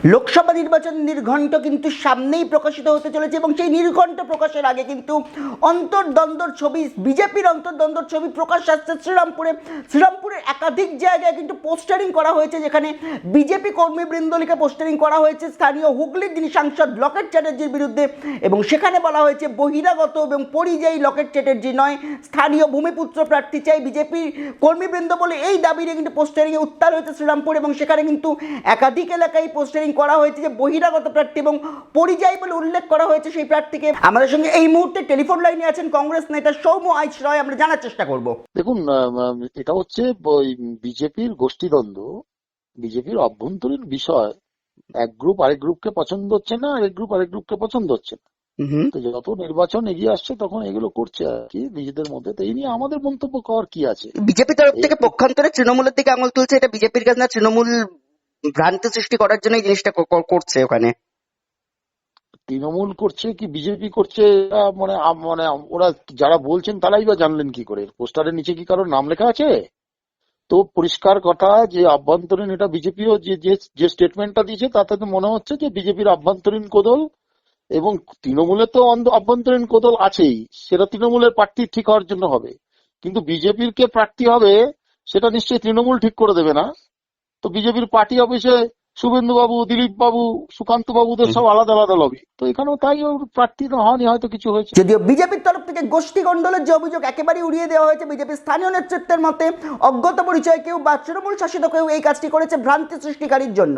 লোকসভা নির্বাচন নির্ঘণ্ট কিন্তু সামনেই প্রকাশিত হতে চলেছে এবং সেই নির্ঘণ্ট প্রকাশের আগে কিন্তু অন্তর্দ্বন্দ্বর ছবি, বিজেপির অন্তর্দ্বন্দ্বর ছবি প্রকাশ আসছে শ্রীরামপুরের একাধিক জায়গায় কিন্তু পোস্টারিং করা হয়েছে, যেখানে বিজেপি কর্মীবৃন্দ লিখে পোস্টারিং করা হয়েছে স্থানীয় হুগলির যিনি সাংসদ লকেট চ্যাটার্জির বিরুদ্ধে, এবং সেখানে বলা হয়েছে বহিরাগত এবং পরিযায়ী লকেট চ্যাটার্জি নয়, স্থানীয় ভূমিপুত্র প্রার্থী চাই বিজেপির কর্মীবৃন্দ বলে এই দাবি নিয়ে কিন্তু পোস্টারিংয়ে উত্তাল হয়েছে শ্রীরামপুর। এবং সেখানে কিন্তু একাধিক এলাকায় পোস্টারিং করা হয়েছে যে বহিরাগত প্রার্থী এবং পরিযায়ী বলে উল্লেখ করা হয়েছে সেই প্রার্থীকে। আমাদের সঙ্গে এই মুহূর্তে টেলিফোন লাইনে আছেন কংগ্রেস নেতা সৌম্য আইচ রয়, আমরা জানার চেষ্টা করব। দেখুন, এটা হচ্ছে বিজেপির গোষ্ঠীদ্বন্দ্ব, বিজেপির অভ্যন্তরীণ বিষয়। এক গ্রুপ আরেক গ্রুপকে পছন্দ হচ্ছে না, আরেক গ্রুপ আরেক গ্রুপকে পছন্দ হচ্ছে না। তো যত নির্বাচন এগিয়ে আসছে তখন এগুলো করছে আর কি নিজেদের মধ্যে। তো এই নিয়ে আমাদের মন্তব্য করার কি আছে? বিজেপি তরফ থেকে পক্ষান্তরে তৃণমূলের দিকে আঙুল তুলছে, এটা বিজেপির কাজ না, তৃণমূল ভ্রান্তি সৃষ্টি করার জন্য এই জিনিসটা করছে ওখানে। তৃণমূল করছে কি বিজেপি করছে, এটা মানে মানে ওরা যারা বলছেন তারাই বা জানলেন কি করে? পোস্টারের নিচে কি কারোর নাম লেখা আছে? তো পরিষ্কার কথা যে আভ্যন্তরীণ, এটা বিজেপিও যে স্টেটমেন্টটা দিয়েছে তাতে তো মনে হচ্ছে যে বিজেপির আভ্যন্তরীণ কোদল, এবং তৃণমূলের তো আভ্যন্তরীণ কোদল আছেই। সেটা তৃণমূলের প্রার্থী ঠিক হওয়ার জন্য হবে, কিন্তু বিজেপির কে প্রার্থী হবে সেটা নিশ্চয়ই তৃণমূল ঠিক করে দেবে না। তো বিজেপির পার্টি অফিসে শুভেন্দু বাবু, দিলীপ বাবু, সুকান্ত বাবুদের সব আলাদা আলাদা লবি। তো এখানেও তাই ওর প্রার্থী না হয়নি, হয়তো কিছু হয়েছে। যদিও বিজেপির তরফ থেকে গোষ্ঠী গন্ডলের যে অভিযোগ একেবারেই উড়িয়ে দেওয়া হয়েছে, বিজেপির স্থানীয় নেতৃত্বের মতে অজ্ঞাত পরিচয় কেউ বা তৃণমূল শাসিত কেউ এই কাজটি করেছে ভ্রান্তি সৃষ্টিকারীর জন্য।